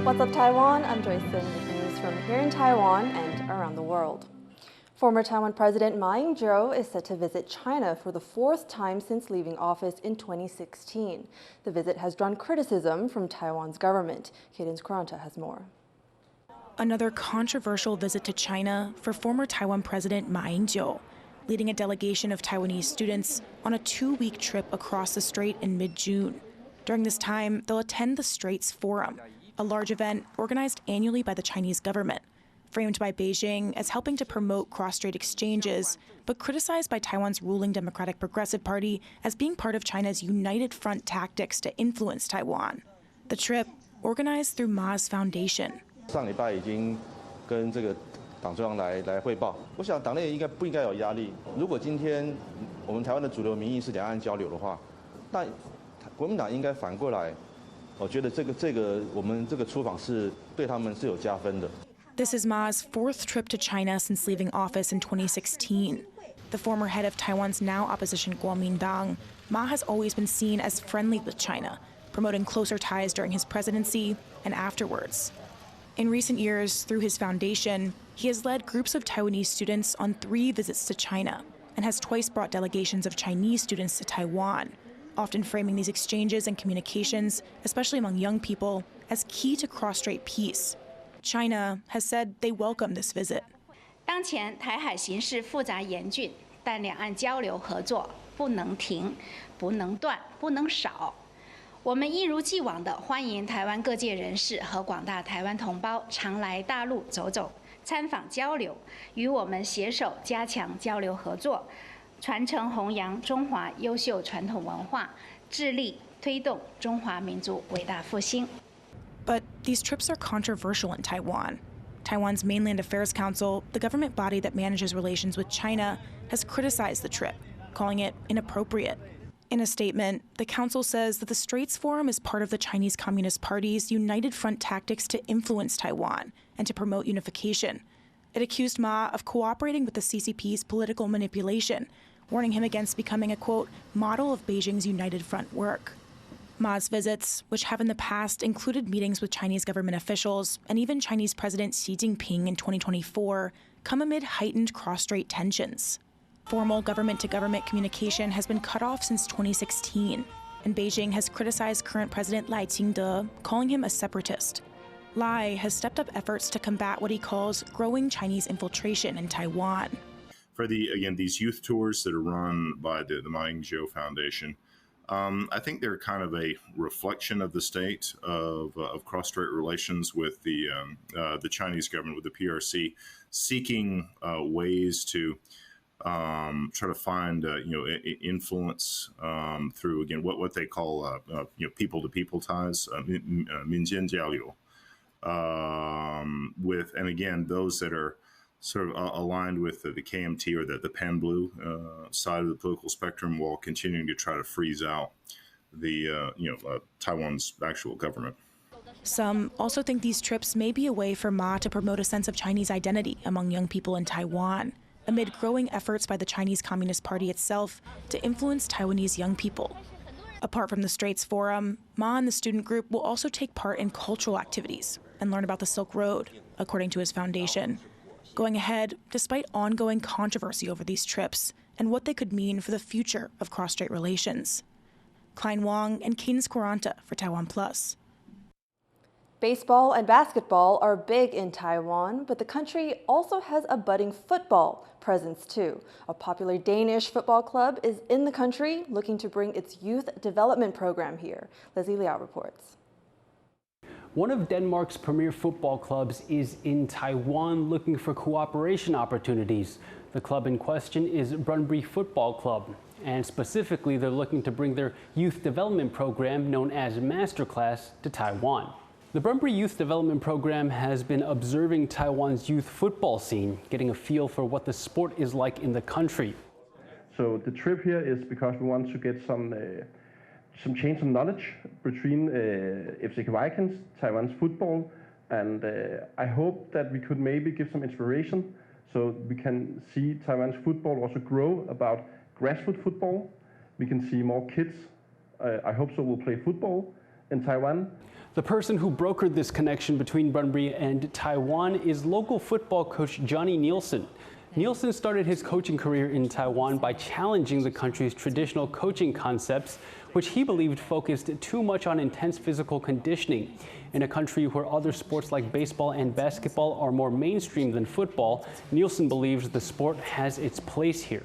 What's up, Taiwan? I'm Joyce with news from here in Taiwan and around the world. Former Taiwan President Ma Ying-jeou is set to visit China for the fourth time since leaving office in 2016. The visit has drawn criticism from Taiwan's government. Cadence Quaranta has more. Another controversial visit to China for former Taiwan President Ma Ying-jeou, leading a delegation of Taiwanese students on a 2-week trip across the strait in mid-June. During this time, they'll attend the Straits Forum, a large event organized annually by the Chinese government, framed by Beijing as helping to promote cross-strait exchanges, but criticized by Taiwan's ruling Democratic Progressive Party as being part of China's united front tactics to influence Taiwan. The trip, organized through Ma's foundation. 上礼拜已经跟这个党中央来汇报，我想党内不应该有压力。如果今天我们台湾的主流民意是两岸交流的话，那国民党应该反过来，我觉得我们这个出访是对他们是有加分的。 This is Ma's fourth trip to China since leaving office in 2016. The former head of Taiwan's now opposition Kuomintang, Ma has always been seen as friendly with China, promoting closer ties during his presidency and afterwards. In recent years, through his foundation, he has led groups of Taiwanese students on 3 visits to China and has twice brought delegations of Chinese students to Taiwan, often framing these exchanges and communications, especially among young people, as key to cross-strait peace. China has said they welcome this visit. 当前台海形势复杂严峻，但两岸交流合作不能停、不能断、不能少。我们一如既往地欢迎台湾各界人士和广大台湾同胞常来大陆走走、参访交流，与我们携手加强交流合作，传承弘扬中华优秀传统文化，致力推动中华民族伟大复兴。 But these trips are controversial in Taiwan. Taiwan's Mainland Affairs Council, the government body that manages relations with China, has criticized the trip, calling it inappropriate. In a statement, the council says that the Straits Forum is part of the Chinese Communist Party's united front tactics to influence Taiwan and to promote unification. It accused Ma of cooperating with the CCP's political manipulation, warning him against becoming a, quote, model of Beijing's united front work. Ma's visits, which have in the past included meetings with Chinese government officials and even Chinese President Xi Jinping in 2024, come amid heightened cross-strait tensions. Formal government-to-government communication has been cut off since 2016, and Beijing has criticized current President Lai Ching-te, calling him a separatist. Lai has stepped up efforts to combat what he calls growing Chinese infiltration in Taiwan. For these youth tours that are run by the Ma Ying-jeou Foundation, I think they're kind of a reflection of the state of cross-strait relations with the Chinese government, with the PRC, seeking ways to try to find influence through what they call people-to-people ties, 民间交流, with those that are sort of aligned with the KMT or the pan-blue side of the political spectrum, while continuing to try to freeze out the Taiwan's actual government. Some also think these trips may be a way for Ma to promote a sense of Chinese identity among young people in Taiwan, amid growing efforts by the Chinese Communist Party itself to influence Taiwanese young people. Apart from the Straits Forum, Ma and the student group will also take part in cultural activities and learn about the Silk Road, according to his foundation. Going ahead, despite ongoing controversy over these trips and what they could mean for the future of cross-strait relations. Klein Wong and Cadence Quaranta for TaiwanPlus. Baseball and basketball are big in Taiwan, but the country also has a budding football presence too. A popular Danish football club is in the country looking to bring its youth development program here. Leslie Liao reports. One of Denmark's premier football clubs is in Taiwan looking for cooperation opportunities. The club in question is Brondby Football Club, and specifically they're looking to bring their youth development program known as Masterclass to Taiwan. The Brondby Youth Development Program has been observing Taiwan's youth football scene, getting a feel for what the sport is like in the country. So the trip here is because we want to get some change of knowledge between FC Vikings, Taiwan's football, and I hope that we could maybe give some inspiration so we can see Taiwan's football also grow about grassroots football. We can see more kids, I hope so, will play football, in Taiwan. The person who brokered this connection between Brondby and Taiwan is local football coach Johnny Nielsen. Nielsen started his coaching career in Taiwan by challenging the country's traditional coaching concepts, which he believed focused too much on intense physical conditioning. In a country where other sports like baseball and basketball are more mainstream than football, Nielsen believes the sport has its place here.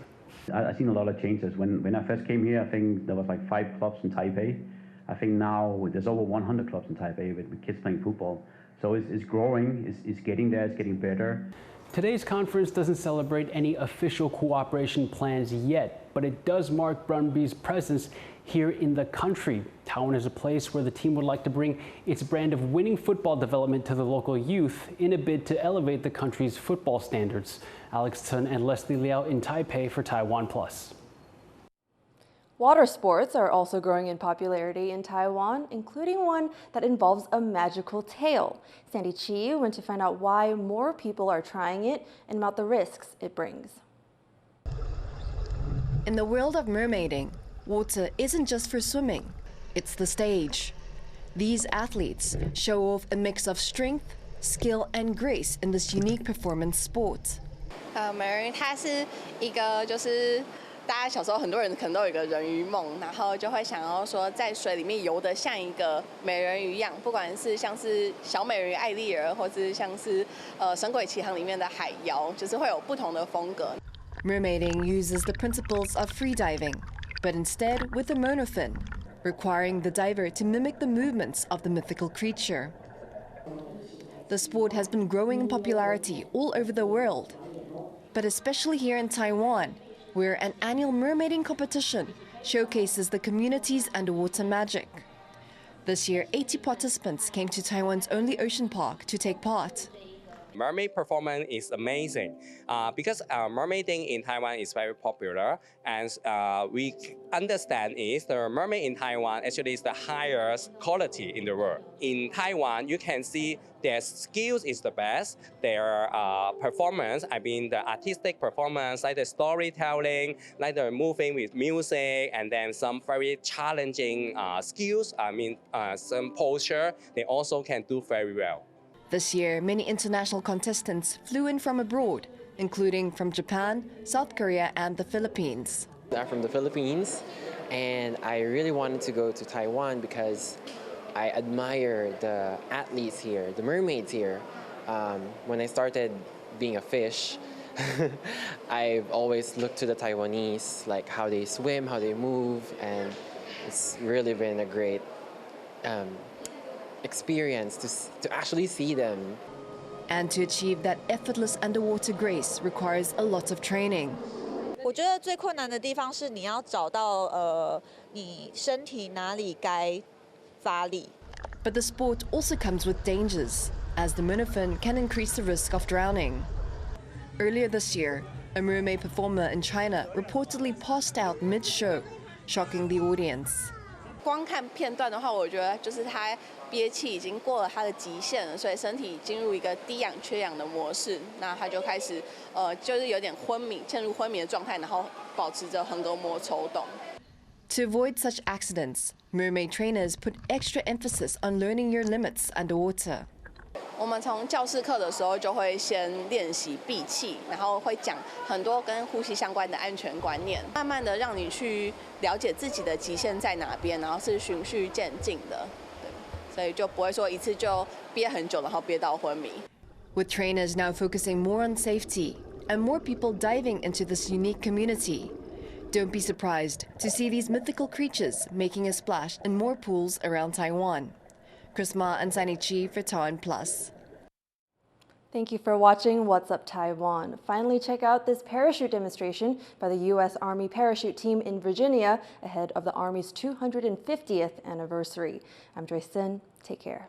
I've seen a lot of changes. When I first came here, I think there was like 5 clubs in Taipei. I think now there's over 100 clubs in Taipei with kids playing football. So it's growing, it's getting there, it's getting better. Today's conference doesn't celebrate any official cooperation plans yet, but it does mark Brondby's presence here in the country. Taiwan is a place where the team would like to bring its brand of winning football development to the local youth in a bid to elevate the country's football standards. Alex Tseng and Leslie Liao in Taipei for TaiwanPlus. Water sports are also growing in popularity in Taiwan, including one that involves a magical tail. Sandy Chi went to find out why more people are trying it and about the risks it brings. In the world of mermaiding, water isn't just for swimming, it's the stage. These athletes show off a mix of strength, skill, and grace in this unique performance sport. 美人鱼它是一个大家小时候很多人可能都有一个人鱼梦，然后就会想要说在水里面游得像一个美人鱼一样，不管是像是小美人鱼艾丽儿，或是像是神鬼奇航里面的海妖，就是会有不同的风格。Mermaiding uses the principles of freediving, but instead with a monofin, requiring the diver to mimic the movements of the mythical creature. The sport has been growing in popularity all over the world, but especially here in Taiwan, where an annual mermaiding competition showcases the community's underwater magic. This year, 80 participants came to Taiwan's only ocean park to take part. Mermaid performance is amazing because mermaiding in Taiwan is very popular, and we understand is the mermaid in Taiwan actually is the highest quality in the world. In Taiwan, you can see their skills is the best, their performance, I mean the artistic performance, like the storytelling, like the moving with music, and then some very challenging skills, I mean some posture, they also can do very well. This year, many international contestants flew in from abroad, including from Japan, South Korea, and the Philippines. I'm from the Philippines, and I really wanted to go to Taiwan because I admire the athletes here, the mermaids here. When I started being a fish, I've always looked to the Taiwanese, like how they swim, how they move, and it's really been a great experience to actually see them. And to achieve that effortless underwater grace requires a lot of training. 我觉得最困难的地方是你要找到你身体哪里该发力。 But the sport also comes with dangers, as the monofin can increase the risk of drowning. Earlier this year, a mermaid performer in China reportedly passed out mid-show, shocking the audience. 光看片段的话，我觉得就是他憋气已经过了他的极限了，所以身体进入一个低氧缺氧的模式，那他就开始就是有点昏迷，陷入昏迷的状态，然后保持着横膈膜抽动。To avoid such accidents, mermaid trainers put extra emphasis on learning your limits underwater. 我们从教室课的时候就会先练习闭气，然后会讲很多跟呼吸相关的安全观念，慢慢的让你去了解自己的极限在哪边，然后是循序渐进的，对，所以就不会说一次就憋很久，然后憋到昏迷。With trainers now focusing more on safety and more people diving into this unique community, don't be surprised to see these mythical creatures making a splash in more pools around Taiwan. Chris Ma and Sandy Chi for TaiwanPlus. Thank you for watching What's Up Taiwan. Finally, check out this parachute demonstration by the U.S. Army parachute team in Virginia ahead of the Army's 250th anniversary. I'm Joyce. Take care.